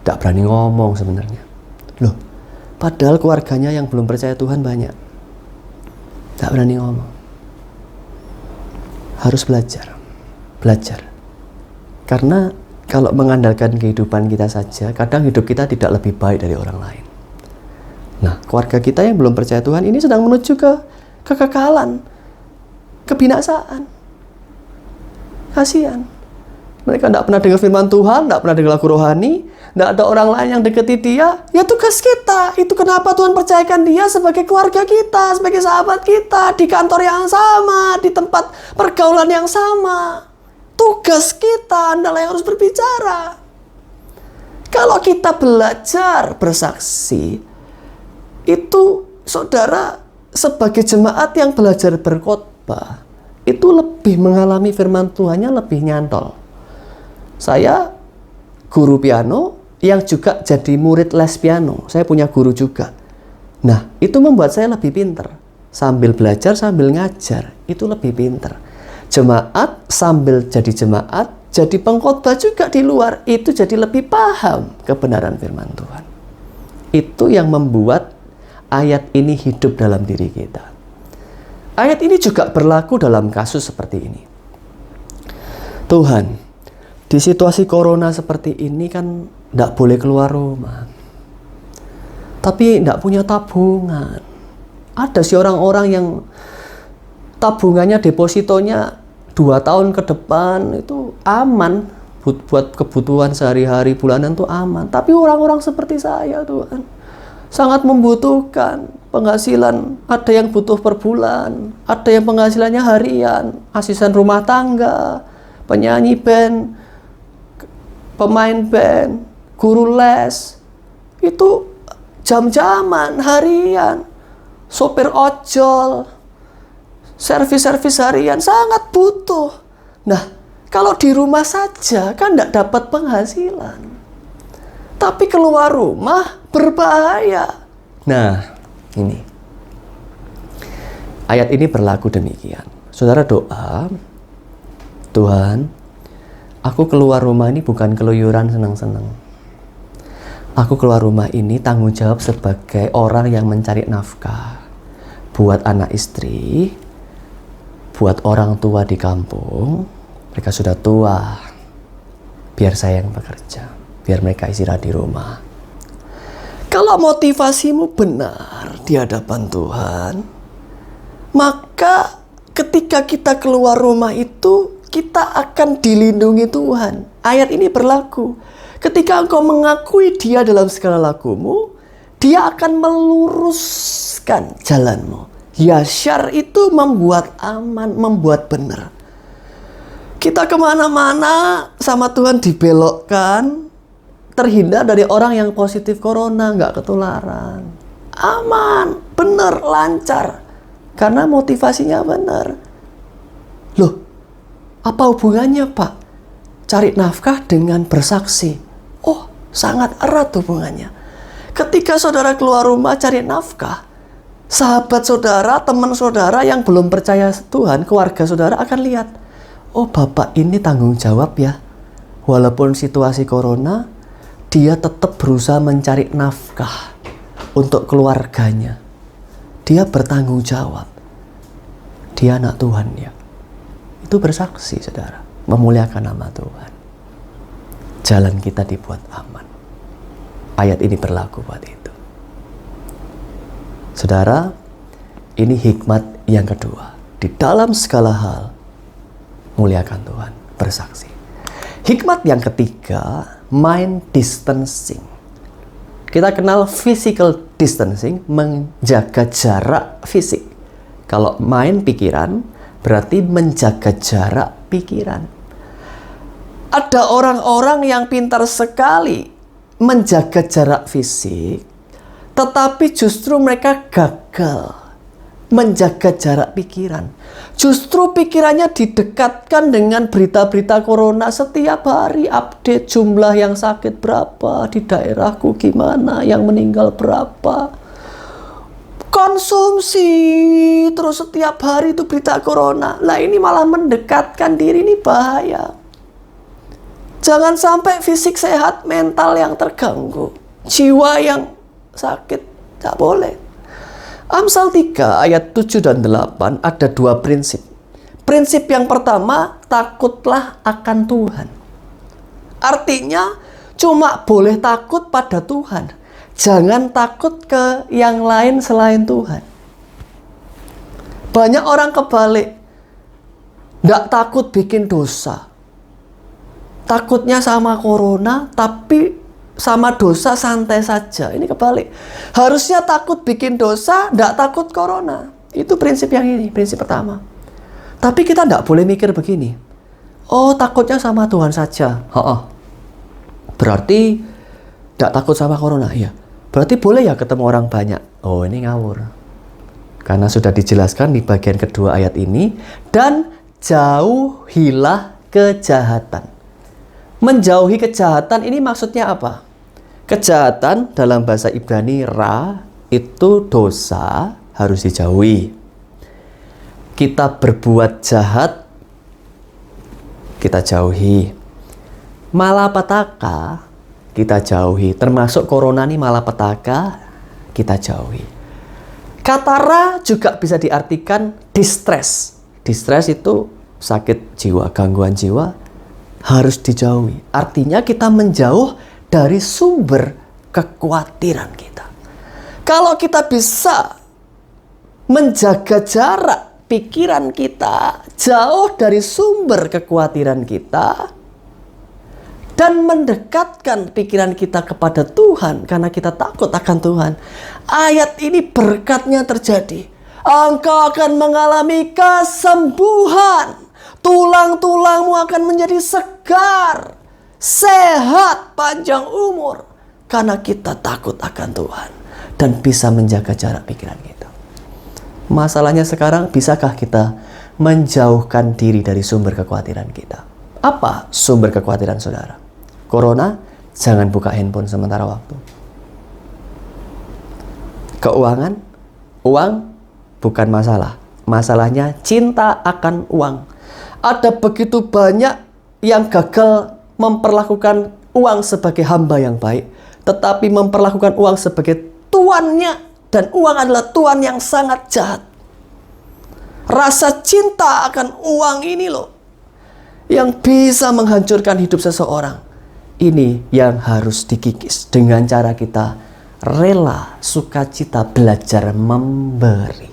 Gak berani ngomong sebenarnya. Loh, padahal keluarganya yang belum percaya Tuhan banyak. Gak berani ngomong. Harus belajar. Belajar. Karena kalau mengandalkan kehidupan kita saja, kadang hidup kita tidak lebih baik dari orang lain. Nah, keluarga kita yang belum percaya Tuhan ini sedang menuju ke kekekalan, kebinasaan. Kasihan. Mereka tidak pernah dengar firman Tuhan, tidak pernah dengar lagu rohani, tidak ada orang lain yang deketi dia. Ya tugas kita. Itu kenapa Tuhan percayakan dia sebagai keluarga kita, sebagai sahabat kita, di kantor yang sama, di tempat pergaulan yang sama. Tugas kita adalah yang harus berbicara. Kalau kita belajar bersaksi, itu saudara sebagai jemaat yang belajar berkhotbah, itu lebih mengalami firman Tuhannya lebih nyantol. Saya guru piano yang juga jadi murid les piano. Saya punya guru juga. Nah, itu membuat saya lebih pinter. Sambil belajar, sambil ngajar, itu lebih pinter. Jemaat sambil jadi jemaat, jadi pengkhotbah juga di luar, itu jadi lebih paham kebenaran firman Tuhan. Itu yang membuat ayat ini hidup dalam diri kita. Ayat ini juga berlaku dalam kasus seperti ini. Tuhan, di situasi corona seperti ini kan tidak boleh keluar rumah. Tapi tidak punya tabungan. Ada sih orang-orang yang tabungannya, depositonya 2 tahun ke depan itu aman. Buat kebutuhan sehari-hari bulanan itu aman. Tapi orang-orang seperti saya, Tuhan, sangat membutuhkan penghasilan. Ada yang butuh per bulan, ada yang penghasilannya harian, asisten rumah tangga, penyanyi band, pemain band, guru les, itu jam-jaman harian, sopir ojol, servis-servis harian, sangat butuh. Nah, kalau di rumah saja kan tidak dapat penghasilan, tapi keluar rumah berbahaya. Nah, ini ayat ini berlaku demikian. Saudara doa, Tuhan, Aku keluar rumah ini bukan keluyuran senang-senang. Aku keluar rumah ini tanggung jawab sebagai orang yang mencari nafkah. Buat anak istri, buat orang tua di kampung, mereka sudah tua. Biar saya yang bekerja, biar mereka istirahat di rumah. Kalau motivasimu benar di hadapan Tuhan, maka ketika kita keluar rumah itu, kita akan dilindungi Tuhan. Ayat ini berlaku. Ketika engkau mengakui Dia dalam segala lakumu, Dia akan meluruskan jalanmu. Yasyar itu membuat aman, membuat benar. Kita kemana-mana sama Tuhan dibelokkan, terhindar dari orang yang positif corona, nggak ketularan. Aman, benar, lancar. Karena motivasinya benar. Loh, apa hubungannya Pak? Cari nafkah dengan bersaksi. Oh, sangat erat hubungannya. Ketika saudara keluar rumah cari nafkah, sahabat saudara, teman saudara yang belum percaya Tuhan, keluarga saudara akan lihat, oh Bapak ini tanggung jawab ya. Walaupun situasi corona, dia tetap berusaha mencari nafkah untuk keluarganya. Dia bertanggung jawab. Dia anak Tuhan ya. Itu bersaksi saudara, memuliakan nama Tuhan. Jalan kita dibuat aman. Ayat ini berlaku buat itu. Saudara, ini hikmat yang kedua. Di dalam segala hal, muliakan Tuhan, bersaksi. Hikmat yang ketiga, mind distancing. Kita kenal physical distancing, menjaga jarak fisik. Kalau mind pikiran, berarti menjaga jarak pikiran. Ada orang-orang yang pintar sekali menjaga jarak fisik, tetapi justru mereka gagal menjaga jarak pikiran. Justru pikirannya didekatkan dengan berita-berita corona setiap hari, update jumlah yang sakit berapa, di daerahku gimana, yang meninggal berapa. Konsumsi terus setiap hari itu berita corona. Lah ini malah mendekatkan diri, ini bahaya. Jangan sampai fisik sehat, mental yang terganggu, jiwa yang sakit, tak boleh. Amsal 3 ayat 7 dan 8 ada dua prinsip. Prinsip yang pertama, takutlah akan Tuhan. Artinya, cuma boleh takut pada Tuhan. Jangan takut ke yang lain selain Tuhan. Banyak orang kebalik. Nggak takut bikin dosa. Takutnya sama corona, tapi sama dosa santai saja. Ini kebalik. Harusnya takut bikin dosa, nggak takut corona. Itu prinsip yang ini, prinsip pertama. Tapi kita nggak boleh mikir begini. Oh, takutnya sama Tuhan saja. Berarti nggak takut sama corona, ya. Berarti boleh ya ketemu orang banyak. Oh, ini ngawur. Karena sudah dijelaskan di bagian kedua ayat ini. Dan jauhilah kejahatan. Menjauhi kejahatan ini maksudnya apa? Kejahatan dalam bahasa Ibrani ra itu dosa, harus dijauhi. Kita berbuat jahat, kita jauhi. Malapetaka, kita jauhi. Termasuk corona ini malapetaka, kita jauhi. Kata ra juga bisa diartikan distress. Distress itu sakit jiwa, gangguan jiwa, harus dijauhi. Artinya kita menjauh dari sumber kekhawatiran kita. Kalau kita bisa menjaga jarak pikiran kita jauh dari sumber kekhawatiran kita dan mendekatkan pikiran kita kepada Tuhan karena kita takut akan Tuhan, ayat ini berkatnya terjadi. Engkau akan mengalami kesembuhan. Tulang-tulangmu akan menjadi segar, sehat, panjang umur. Karena kita takut akan Tuhan dan bisa menjaga jarak pikiran kita. Masalahnya sekarang, bisakah kita menjauhkan diri dari sumber kekhawatiran kita? Apa sumber kekhawatiran saudara? Corona, jangan buka handphone sementara waktu. Keuangan, uang bukan masalah. Masalahnya cinta akan uang. Ada begitu banyak yang gagal memperlakukan uang sebagai hamba yang baik, tetapi memperlakukan uang sebagai tuannya, dan uang adalah tuan yang sangat jahat. Rasa cinta akan uang ini loh yang bisa menghancurkan hidup seseorang. Ini yang harus dikikis dengan cara kita rela, sukacita, belajar memberi.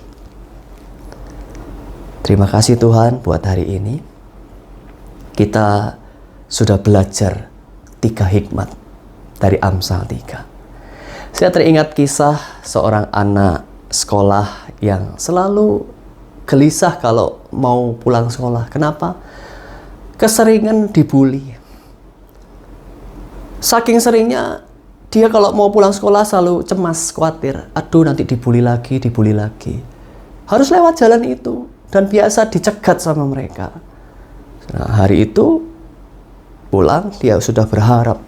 Terima kasih Tuhan buat hari ini. Kita sudah belajar 3 hikmat dari Amsal 3. Saya teringat kisah seorang anak sekolah yang selalu gelisah kalau mau pulang sekolah. Kenapa? Keseringan dibully. Saking seringnya, dia kalau mau pulang sekolah selalu cemas, khawatir. Aduh, nanti dibully lagi, dibully lagi. Harus lewat jalan itu. Dan biasa dicegat sama mereka. Nah, hari itu, pulang, dia sudah berharap.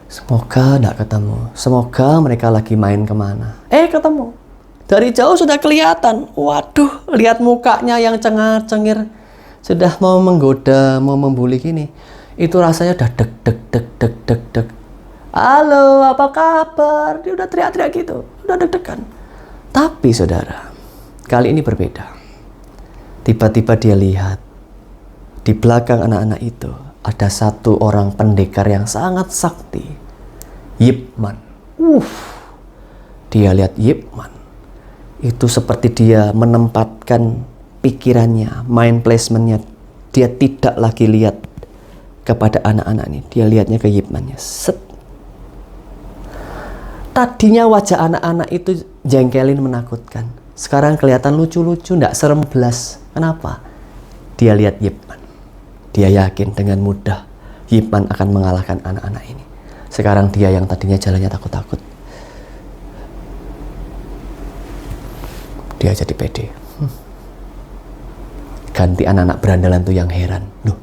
Semoga tidak ketemu. Semoga mereka lagi main kemana. Ketemu. Dari jauh sudah kelihatan. Waduh, lihat mukanya yang cengar-cengir. Sudah mau menggoda, mau membuli gini. Itu rasanya udah deg. Halo, apa kabar? Dia udah teriak-teriak gitu. Udah deg-degan. Tapi saudara, kali ini berbeda. Tiba-tiba dia lihat. Di belakang anak-anak itu ada satu orang pendekar yang sangat sakti. Yip Man. Dia lihat Yip Man. Itu seperti dia menempatkan pikirannya, mind placement-nya. Dia tidak lagi lihat kepada anak-anak ini. Dia lihatnya ke Yip Man-nya. Set. Tadinya wajah anak-anak itu jengkelin, menakutkan. Sekarang kelihatan lucu-lucu, tidak serem belas. Kenapa? Dia lihat Yip Man. Dia yakin dengan mudah Yip Man akan mengalahkan anak-anak ini. Sekarang dia yang tadinya jalannya takut-takut, dia jadi pede. Ganti anak-anak berandalan tuh yang heran. Loh,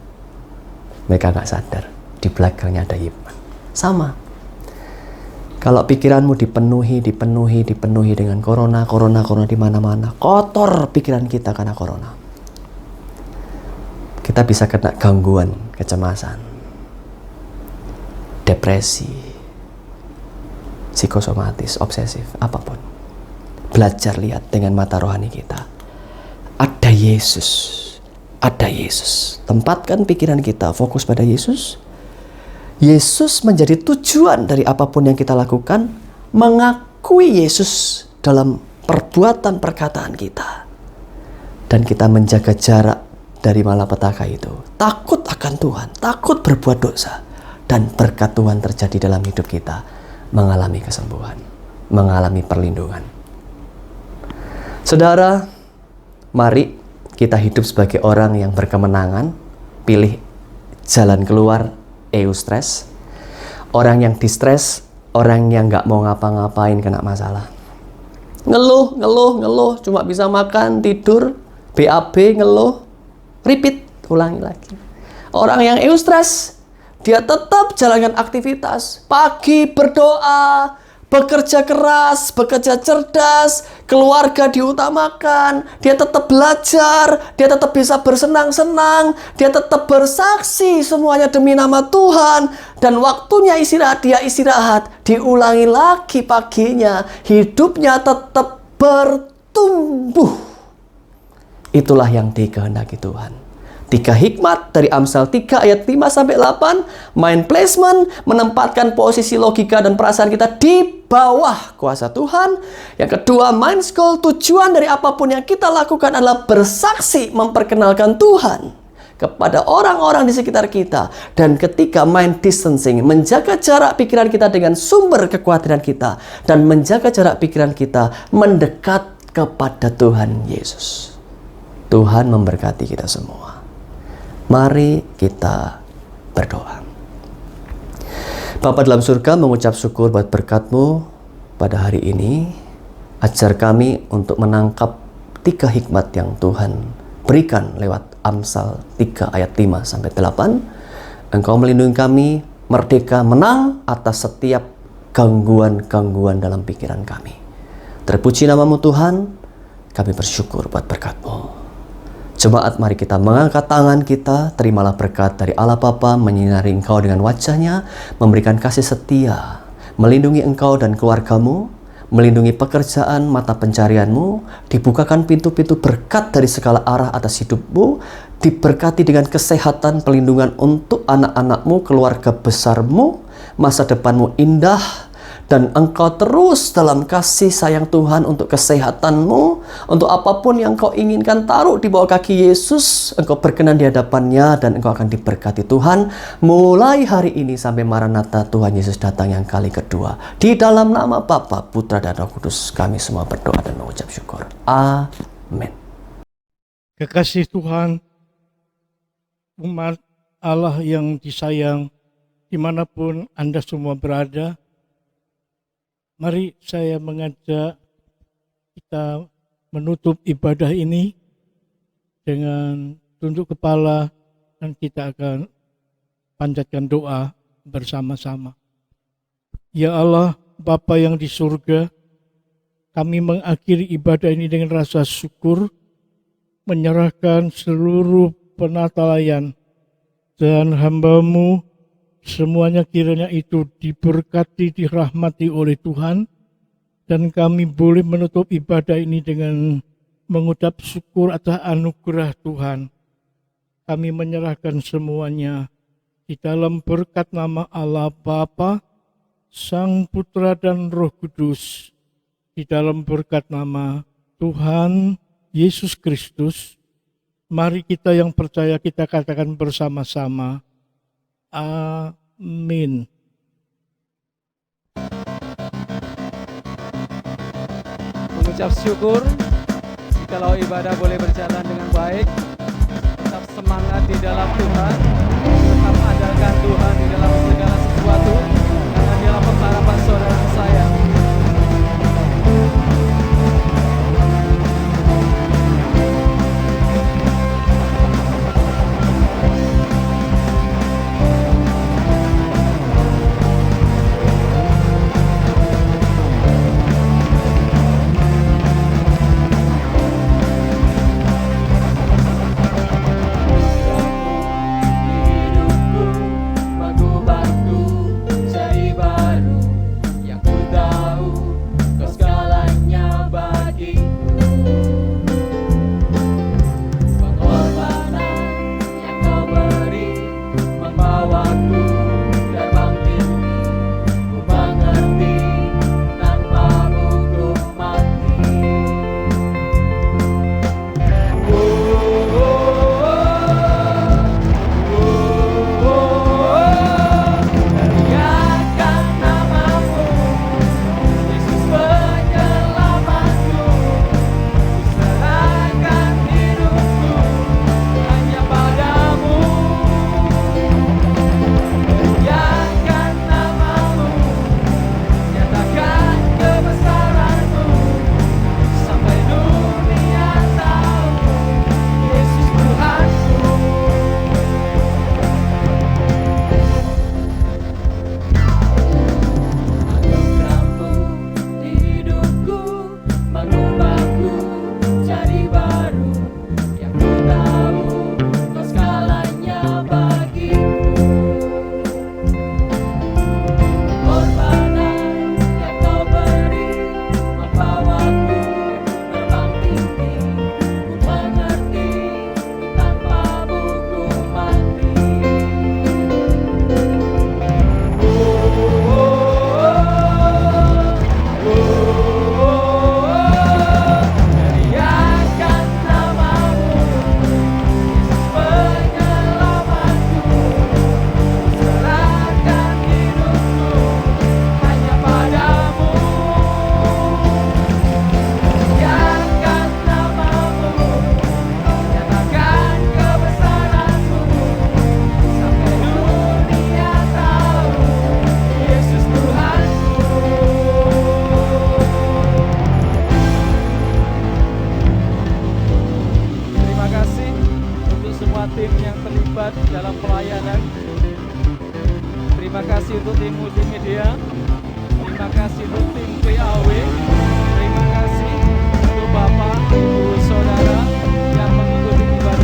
mereka gak sadar di belakangnya ada Yip Man. Sama. Kalau pikiranmu dipenuhi dengan corona di mana-mana, kotor pikiran kita karena corona. Kita bisa kena gangguan, kecemasan, depresi, psikosomatis, obsesif, apapun. Belajar lihat dengan mata rohani kita. Ada Yesus. Ada Yesus. Tempatkan pikiran kita fokus pada Yesus. Yesus menjadi tujuan dari apapun yang kita lakukan. Mengakui Yesus dalam perbuatan perkataan kita. Dan kita menjaga jarak dari malapetaka itu. Takut akan Tuhan. Takut berbuat dosa. Dan berkat Tuhan terjadi dalam hidup kita. Mengalami kesembuhan. Mengalami perlindungan. Saudara, mari kita hidup sebagai orang yang berkemenangan. Pilih jalan keluar eustress. Orang yang distres, orang yang gak mau ngapa-ngapain kena masalah. Ngeluh, cuma bisa makan, tidur, BAB, ngeluh, repeat, ulangi lagi. Orang yang eustress, dia tetap jalankan aktivitas. Pagi berdoa, bekerja keras, bekerja cerdas, keluarga diutamakan, dia tetap belajar, dia tetap bisa bersenang-senang, dia tetap bersaksi semuanya demi nama Tuhan, dan waktunya istirahat, dia istirahat, diulangi lagi paginya, hidupnya tetap bertumbuh. Itulah yang dikehendaki Tuhan. 3 hikmat dari Amsal 3 ayat 5-8. Mind placement, menempatkan posisi logika dan perasaan kita di bawah kuasa Tuhan. Yang kedua, mind goal, tujuan dari apapun yang kita lakukan adalah bersaksi memperkenalkan Tuhan kepada orang-orang di sekitar kita. Dan ketiga, mind distancing, menjaga jarak pikiran kita dengan sumber kekhawatiran kita. Dan menjaga jarak pikiran kita mendekat kepada Tuhan Yesus. Tuhan memberkati kita semua. Mari kita berdoa. Bapa dalam surga, mengucap syukur buat berkat-Mu pada hari ini. Ajar kami untuk menangkap 3 hikmat yang Tuhan berikan lewat Amsal 3 ayat 5-8. Engkau melindungi kami, merdeka, menang atas setiap gangguan-gangguan dalam pikiran kami. Terpuji nama-Mu Tuhan, kami bersyukur buat berkat-Mu. Jemaat, mari kita mengangkat tangan kita, terimalah berkat dari Allah Bapa menyinari engkau dengan wajahnya, memberikan kasih setia, melindungi engkau dan keluargamu, melindungi pekerjaan mata pencarianmu, dibukakan pintu-pintu berkat dari segala arah atas hidupmu, diberkati dengan kesehatan, pelindungan untuk anak-anakmu, keluarga besarmu, masa depanmu indah, dan engkau terus dalam kasih sayang Tuhan untuk kesehatanmu, untuk apapun yang kau inginkan taruh di bawah kaki Yesus, engkau berkenan di hadapannya dan engkau akan diberkati Tuhan mulai hari ini sampai Maranatha Tuhan Yesus datang yang kali kedua. Di dalam nama Bapa, Putra dan Roh Kudus kami semua berdoa dan mengucap syukur. Amin. Kekasih Tuhan, umat Allah yang disayang, dimanapun Anda semua berada, mari saya mengajak kita menutup ibadah ini dengan tunduk kepala dan kita akan panjatkan doa bersama-sama. Ya Allah, Bapa yang di surga, kami mengakhiri ibadah ini dengan rasa syukur, menyerahkan seluruh penatalayan dan hamba-Mu. Semuanya kiranya itu diberkati, dirahmati oleh Tuhan. Dan kami boleh menutup ibadah ini dengan mengucap syukur atas anugerah Tuhan. Kami menyerahkan semuanya di dalam berkat nama Allah Bapa, Sang Putra dan Roh Kudus. Di dalam berkat nama Tuhan Yesus Kristus. Mari kita yang percaya kita katakan bersama-sama. Amin. Mengucap syukur, jikalau ibadah boleh berjalan dengan baik, tetap semangat di dalam Tuhan, tetap andalkan Tuhan di dalam segala sesuatu, karena dialah pengharapan saudara saya. tim yang terlibat dalam pelayanan. Terima kasih untuk tim multimedia. Terima kasih untuk tim PAW. Terima kasih untuk Bapak, Ibu, Saudara yang mengikuti ibadah.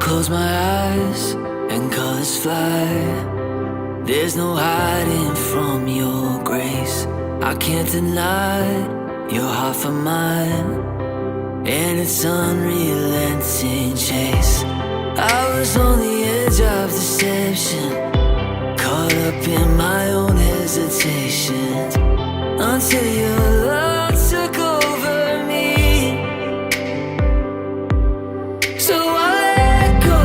close my eyes and colors fly. There's no hiding from your grace. I can't deny your heart for mine, and its unrelenting chase. I was on the edge of deception, caught up in my own hesitations, until your love took over me. So I let go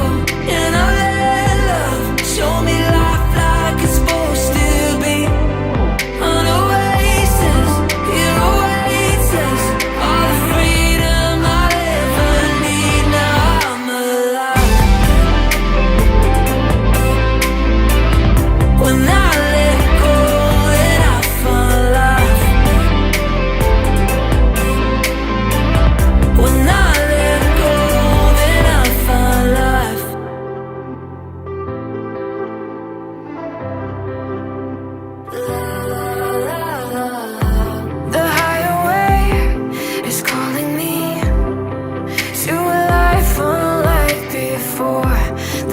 and I let love show me life like it's supposed to be. On oasis, it awaits us, all the freedom I ever need. Now I'm alive. When I let go, then I find life. When I let go, then I find life. The higher way is calling me to a life unlike before.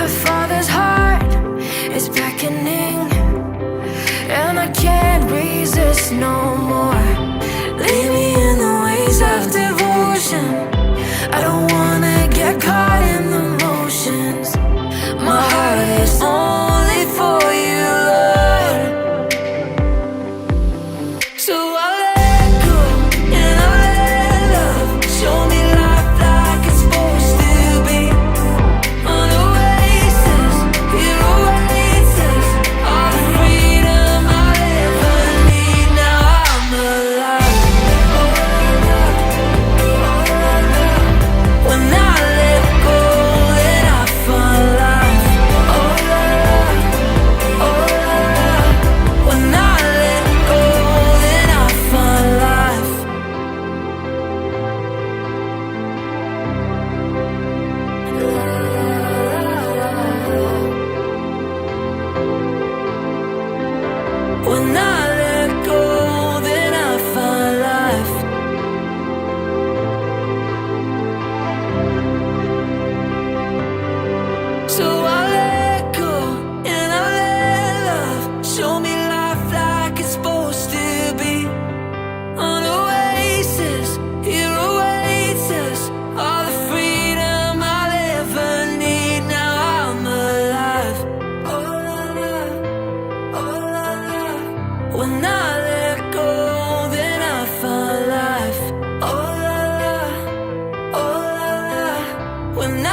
The Father's heart is beckoning, and I can't resist no more. Lead me in the ways of devotion. I don't wanna get caught in the motions. My heart is only for you, Lord. So I let go and I let love show me life like it's supposed to be. On oasis, it awaits us, all the freedom I ever need. Now I'm alive. When I let go, then I find life. Oh la la, oh la la. When I let go, then I find life. When I let go, then I find life. So I let go and I let love show me life like it's supposed to be. On oasis, here awaits us, all the freedom I'll ever need. Now I'm alive. Oh la la, oh la la. When I let go, then I find life. Oh la la, oh la la. When I